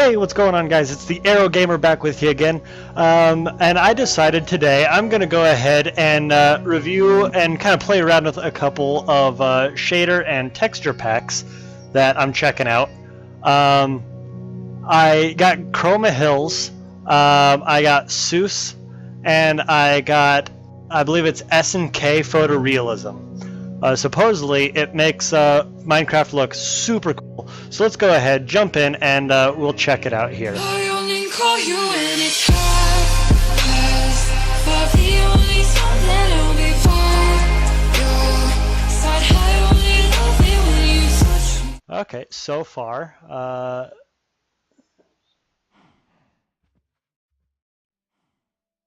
Hey, what's going on, guys? It's the TheAeroGamer back with you again, and I decided today I'm going to go ahead and review and kind of play around with a couple of shader and texture packs that I'm checking out. I got Chroma Hills, I got Seuss, and I believe it's S&K Photorealism. Supposedly, it makes Minecraft look super cool. So let's go ahead, jump in, and we'll check it out here. Okay, so far,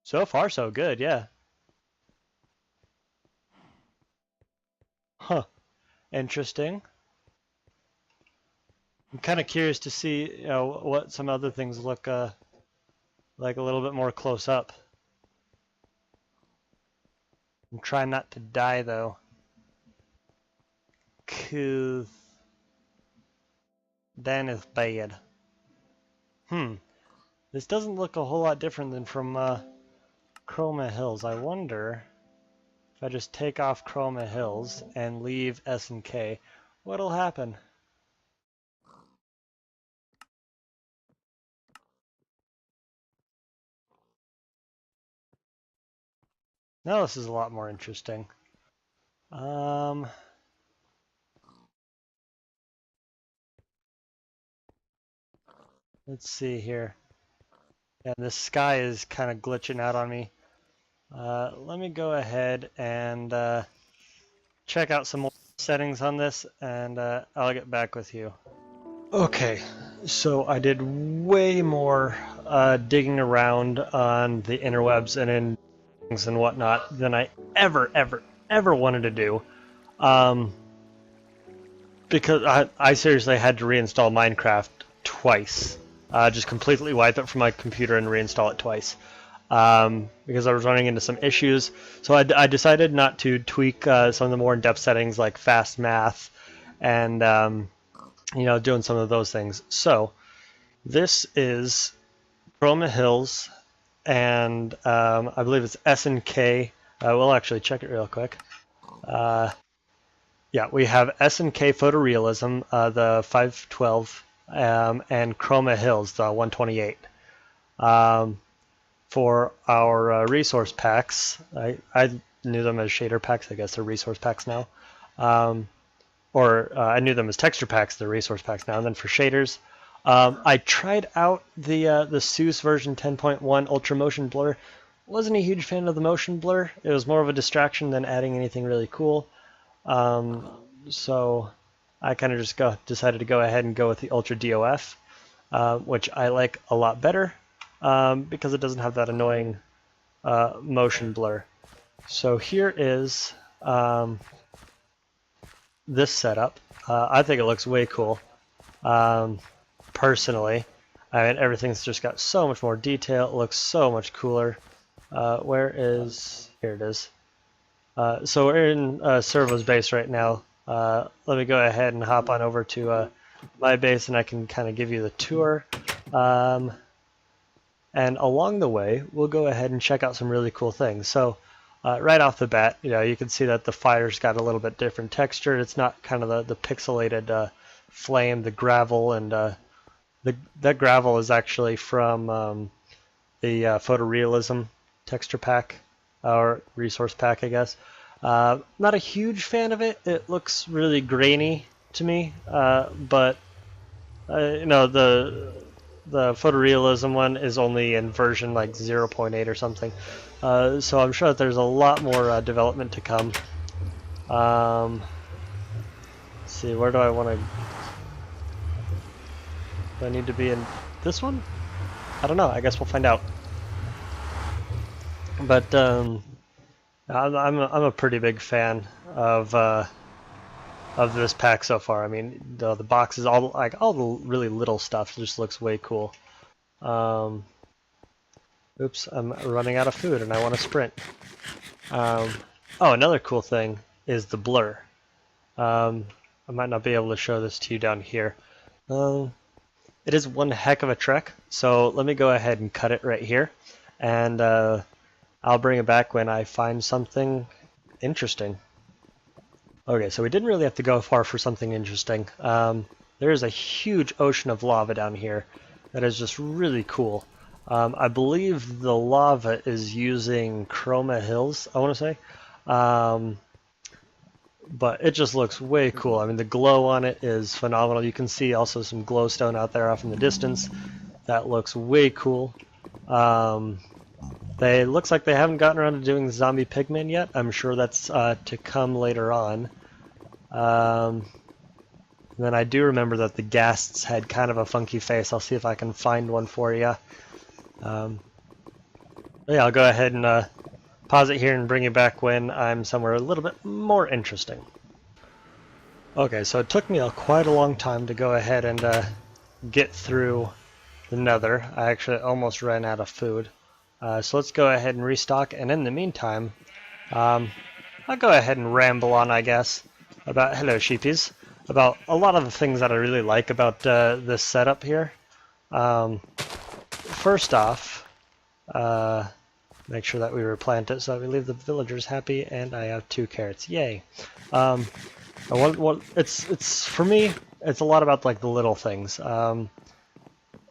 so good, yeah. Huh. Interesting. I'm kind of curious to see, what some other things look like a little bit more close up. I'm trying not to die though. 'Cause then it's bad. This doesn't look a whole lot different than from Chroma Hills. I wonder if I just take off Chroma Hills and leave S&K, what'll happen? Now this is a lot more interesting. Let's see here. Yeah, the sky is kind of glitching out on me. Let me go ahead and check out some more settings on this, and I'll get back with you. Okay, so I did way more digging around on the interwebs and in things and whatnot than I ever wanted to do, because I seriously had to reinstall Minecraft twice. Just completely wipe it from my computer and reinstall it twice, because I was running into some issues. So I decided not to tweak some of the more in-depth settings like fast math and doing some of those things. So this is Chroma Hills, and I believe it's S&K. We'll actually check it real quick. Yeah, we have S&K Photorealism, the 512. And Chroma Hills, the 128. For our resource packs, I knew them as shader packs. I guess they're resource packs now. I knew them as texture packs. They're resource packs now. And then for shaders, I tried out the Seuss version 10.1 Ultra Motion Blur. Wasn't a huge fan of the motion blur. It was more of a distraction than adding anything really cool. So I kind of just decided to go ahead and go with the Ultra DOF, which I like a lot better because it doesn't have that annoying motion blur. So here is this setup. I think it looks way cool. Personally, I mean, everything's just got so much more detail. It looks so much cooler. Here it is. So we're in Servo's base right now. Let me go ahead and hop on over to my base, and I can kind of give you the tour. And along the way, we'll go ahead and check out some really cool things. So right off the bat, you can see that the fire's got a little bit different texture. It's not kind of the pixelated flame, the gravel, and that gravel is actually from the Photorealism texture pack, or resource pack, I guess. Not a huge fan of it. It looks really grainy to me, but the Photorealism one is only in version like 0.8 or something, so I'm sure that there's a lot more development to come. Let's see, where do I want to? Do I need to be in this one? I don't know. I guess we'll find out. But I'm a pretty big fan of this pack so far. I mean, the boxes, all the really little stuff just looks way cool. Oops, I'm running out of food and I want to sprint. Oh, another cool thing is the blur. I might not be able to show this to you down here. it is one heck of a trek. So let me go ahead and cut it right here, and I'll bring it back when I find something interesting. Okay, so we didn't really have to go far for something interesting. There is a huge ocean of lava down here that is just really cool. I believe the lava is using chroma hills, I want to say. But it just looks way cool. I mean, the glow on it is phenomenal. You can see also some glowstone out there off in the distance. That looks way cool. Looks like they haven't gotten around to doing the zombie pigmen yet. I'm sure that's to come later on. Then I do remember that the ghasts had kind of a funky face. I'll see if I can find one for you. Yeah, I'll go ahead and pause it here and bring you back when I'm somewhere a little bit more interesting. Okay, so it took me quite a long time to go ahead and get through the nether. I actually almost ran out of food. So let's go ahead and restock, and in the meantime, I'll go ahead and ramble on, I guess, about, hello sheepies, about a lot of the things that I really like about this setup here. First off, make sure that we replant it so that we leave the villagers happy, and I have 2 carrots. Yay! It's for me, it's a lot about like the little things, you know,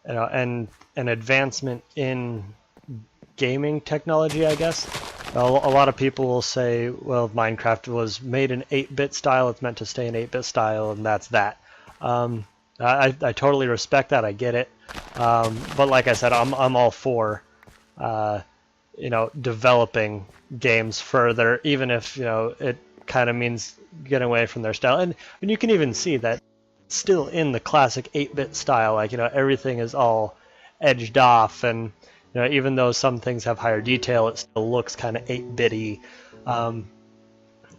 and an advancement in gaming technology, I guess. A lot of people will say, well, Minecraft was made in 8-bit style, it's meant to stay in 8-bit style, and that's that. I totally respect that, I get it. But like I said, I'm all for you know, developing games further, even if, you know, it kind of means getting away from their style. And you can even see that still in the classic 8-bit style, like, you know, everything is all edged off, and you know, even though some things have higher detail, it still looks kind of 8-bitty.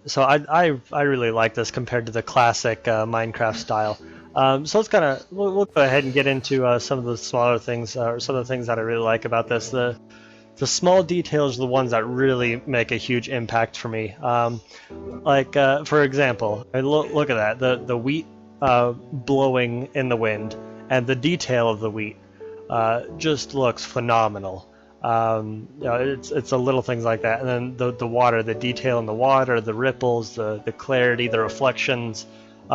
So I really like this compared to the classic Minecraft style. So let's kind of we'll go ahead and get into some of the smaller things, or some of the things that I really like about this. The small details are the ones that really make a huge impact for me. Like for example, look at that, the wheat blowing in the wind, and the detail of the wheat just looks phenomenal. You know, it's the little things like that, and then the water, the detail in the water, the ripples, the clarity, the reflections, you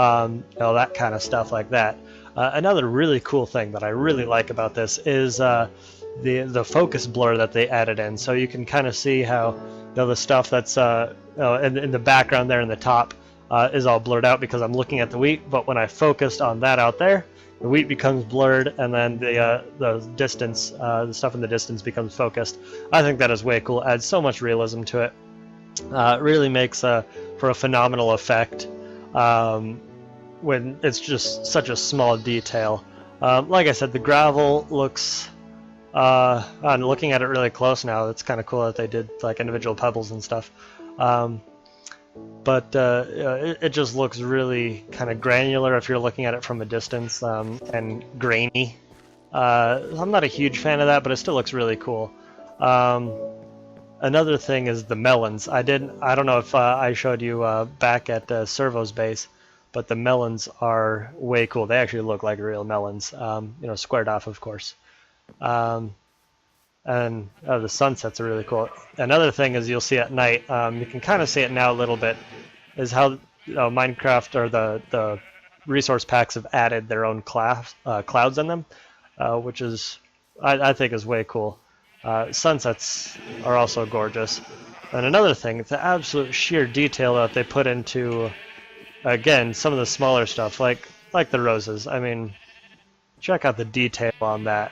know, that kind of stuff like that. Another really cool thing that I really like about this is the focus blur that they added in. So you can kind of see how, you know, the stuff that's you know, in the background there in the top is all blurred out because I'm looking at the wheat, but when I focused on that out there, the wheat becomes blurred, and then the distance, the stuff in the distance becomes focused. I think that is way cool. Adds so much realism to it. It really makes for a phenomenal effect when it's just such a small detail. Like I said, the gravel looks. I'm looking at it really close now. It's kind of cool that they did like individual pebbles and stuff. But it just looks really kind of granular if you're looking at it from a distance, and grainy. I'm not a huge fan of that, but it still looks really cool. Another thing is the melons. I don't know if I showed you back at Servo's base, but the melons are way cool. They actually look like real melons, you know, squared off, of course. And the sunsets are really cool. Another thing is you'll see at night, you can kind of see it now a little bit, is how Minecraft or the resource packs have added their own clouds in them, which is I think is way cool. Sunsets are also gorgeous. And another thing, the absolute sheer detail that they put into, again, some of the smaller stuff, like the roses. I mean, check out the detail on that.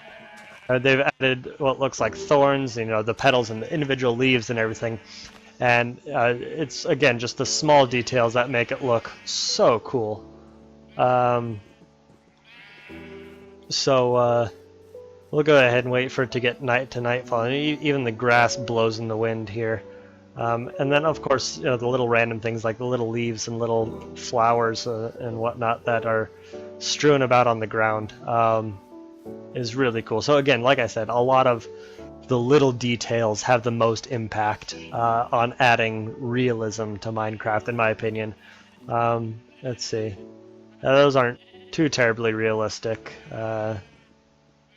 They've added what looks like thorns, you know, the petals and the individual leaves and everything. And it's, again, just the small details that make it look so cool. So we'll go ahead and wait for it to get night to nightfall. And even the grass blows in the wind here. And then, of course, you know, the little random things like the little leaves and little flowers and whatnot that are strewn about on the ground. Is really cool. So again, like I said, a lot of the little details have the most impact on adding realism to Minecraft, in my opinion. Let's see. Those aren't too terribly realistic.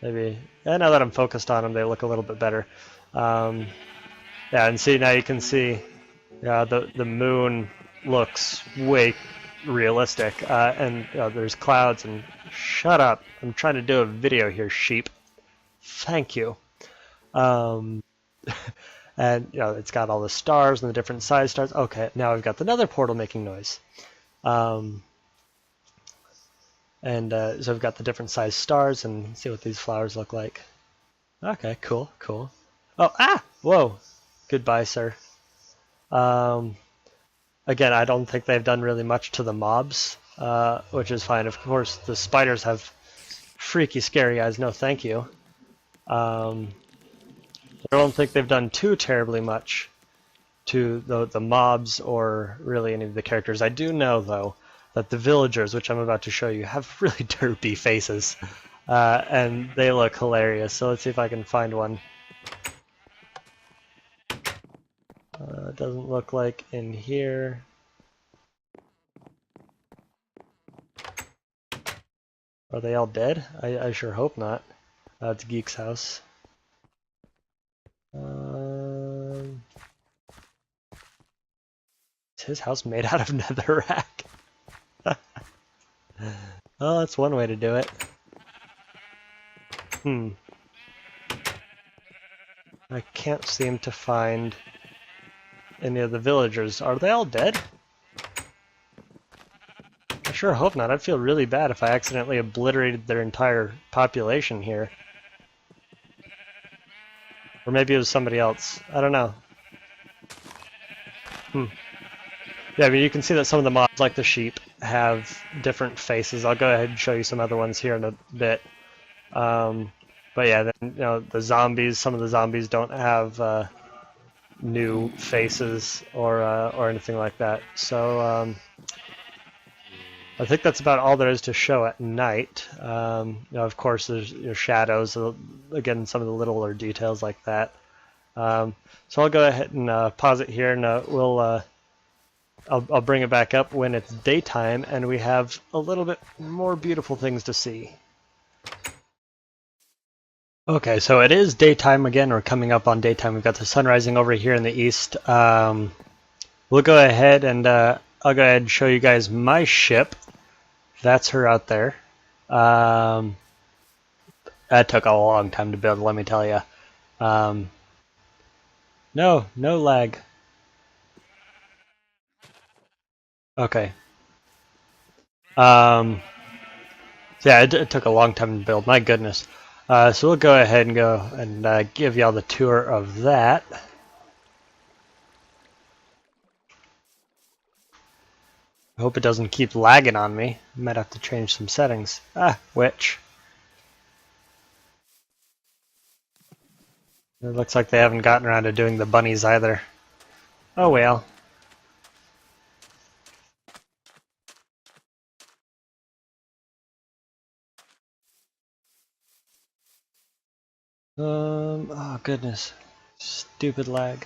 maybe. And now that I'm focused on them, they look a little bit better. Yeah, and see, now you can see, yeah, the moon looks way realistic, and there's clouds. And shut up! I'm trying to do a video here, sheep. Thank you. And it's got all the stars and the different size stars. Okay, now I've got the nether portal making noise. So I've got the different size stars, and see what these flowers look like. Okay, cool, cool. Oh, whoa! Goodbye, sir. Again, I don't think they've done really much to the mobs, which is fine. Of course, the spiders have freaky, scary eyes. No, thank you. I don't think they've done too terribly much to the mobs or really any of the characters. I do know, though, that the villagers, which I'm about to show you, have really derpy faces, and they look hilarious. So let's see if I can find one. It doesn't look like in here. Are they all dead? I sure hope not. It's Geek's house. Is his house made out of netherrack? Well, that's one way to do it. I can't seem to find any of the villagers. Are they all dead? I sure hope not. I'd feel really bad if I accidentally obliterated their entire population here. Or maybe it was somebody else. I don't know. Yeah, I mean, you can see that some of the mobs, like the sheep, have different faces. I'll go ahead and show you some other ones here in a bit. But yeah, then the zombies. Some of the zombies don't have new faces or anything like that. So I think that's about all there is to show at night. Of course, there's shadows. Again, some of the littler details like that. So I'll go ahead and pause it here, and I'll bring it back up when it's daytime and we have a little bit more beautiful things to see. Okay, so it is daytime again. We're coming up on daytime. We've got the sun rising over here in the east. We'll go ahead and I'll go ahead and show you guys my ship. That's her out there. That took a long time to build, let me tell you. No lag. Okay. So yeah, it took a long time to build. My goodness. So we'll go ahead and give y'all the tour of that. I hope it doesn't keep lagging on me. Might have to change some settings. Which? It looks like they haven't gotten around to doing the bunnies either. Oh well. Oh goodness. Stupid lag.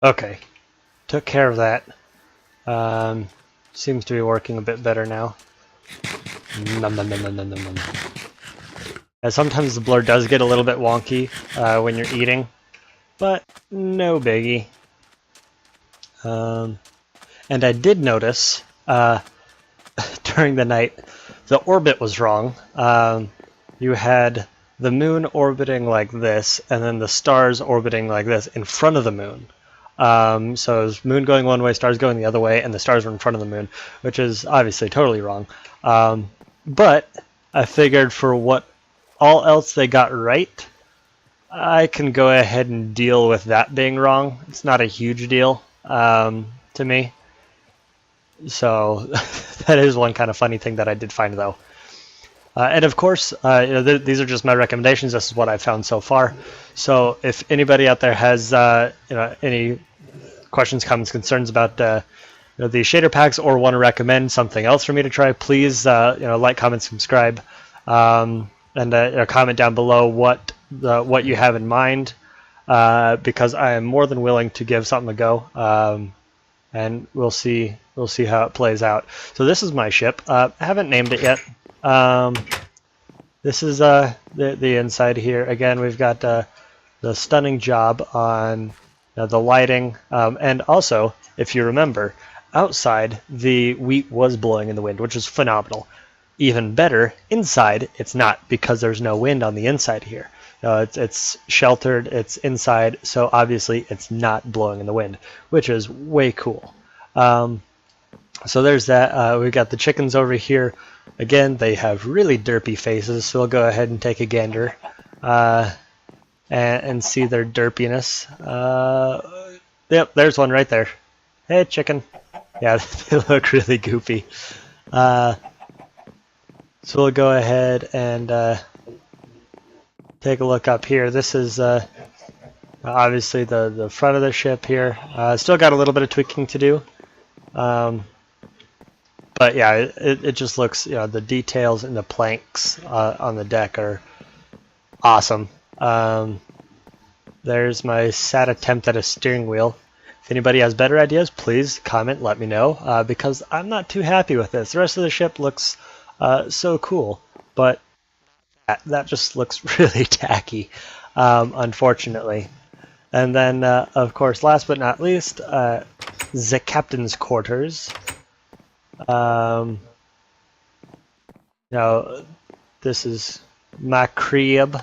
Okay. Took care of that. Seems to be working a bit better now. Nom, nom, nom, nom, nom, nom, nom. Sometimes the blur does get a little bit wonky when you're eating, but no biggie. And I did notice during the night the orbit was wrong. You had the moon orbiting like this, and then the stars orbiting like this in front of the moon. So it was moon going one way, stars going the other way, and the stars were in front of the moon, which is obviously totally wrong. But I figured for what all else they got right, I can go ahead and deal with that being wrong. It's not a huge deal to me. So that is one kind of funny thing that I did find, though. And of course, these are just my recommendations. This is what I've found so far. So if anybody out there has any questions, comments, concerns about the shader packs, or want to recommend something else for me to try, please like, comment, subscribe, and comment down below what you have in mind, because I am more than willing to give something a go, and we'll see how it plays out. So this is my ship. I haven't named it yet. This is the inside here. Again, we've got the stunning job on the lighting, and also, if you remember, outside the wheat was blowing in the wind, which is phenomenal. Even better, inside it's not, because there's no wind on the inside here. It's sheltered, it's inside, so obviously it's not blowing in the wind, which is way cool. So there's that. We've got the chickens over here. Again, they have really derpy faces, so we'll go ahead and take a gander and see their derpiness. Yep, there's one right there. Hey, chicken. Yeah, they look really goofy. So we'll go ahead and take a look up here. This is obviously the front of the ship here. Still got a little bit of tweaking to do. But yeah, it just looks, the details in the planks on the deck are awesome. There's my sad attempt at a steering wheel. If anybody has better ideas, please comment, let me know, because I'm not too happy with this. The rest of the ship looks so cool, but that just looks really tacky, unfortunately. And then, of course, last but not least, the captain's quarters. This is my crib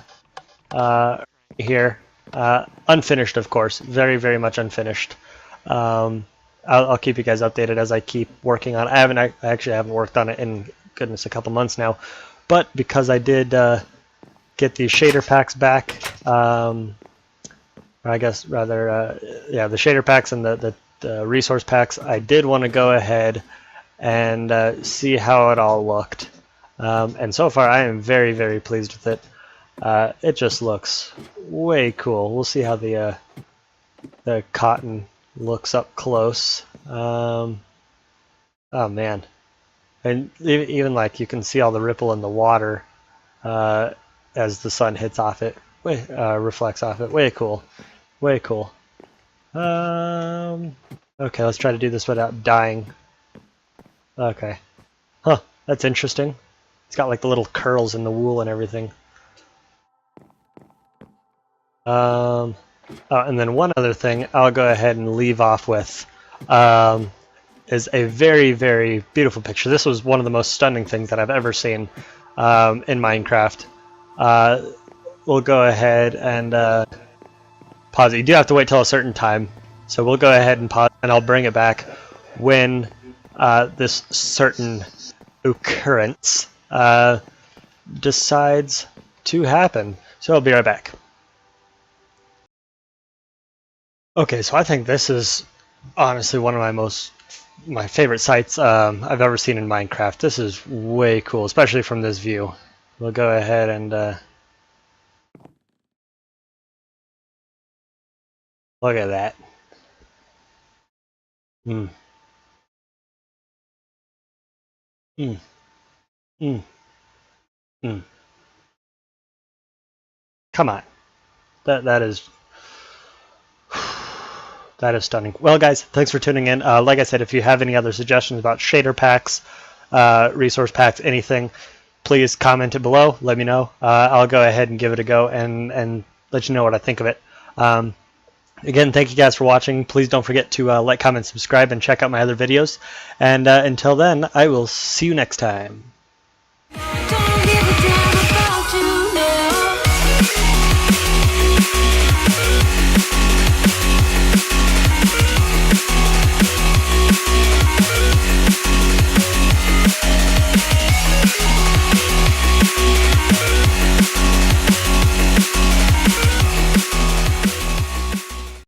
here. Unfinished, of course, very, very much unfinished. I'll keep you guys updated as I keep working on it. I actually haven't worked on it in, goodness, a couple months now, but because I did get these shader packs back, or I guess rather, yeah, the shader packs and the resource packs, I did want to go ahead and see how it all looked. And so far I am very, very pleased with it. It just looks way cool. We'll see how the cotton looks up close. Oh man, and even like you can see all the ripple in the water as the sun hits off it, reflects off it. Way cool, way cool. Okay, let's try to do this without dying. Okay, huh? That's interesting. It's got like the little curls in the wool and everything. Oh, and then one other thing I'll go ahead and leave off with is a very, very beautiful picture. This was one of the most stunning things that I've ever seen in Minecraft. We'll go ahead and pause it. You do have to wait till a certain time, so we'll go ahead and pause, and I'll bring it back when this certain occurrence decides to happen. So I'll be right back. Okay, so I think this is honestly one of my favorite sights I've ever seen in Minecraft. This is way cool, especially from this view. We'll go ahead and look at that. Mm. Mm. Mm. Mm. Come on, that is stunning. Well, guys, thanks for tuning in. Like I said, if you have any other suggestions about shader packs, resource packs, anything, please comment it below. Let me know. I'll go ahead and give it a go and let you know what I think of it. Again, thank you guys for watching. Please don't forget to like, comment, subscribe, and check out my other videos. And until then, I will see you next time.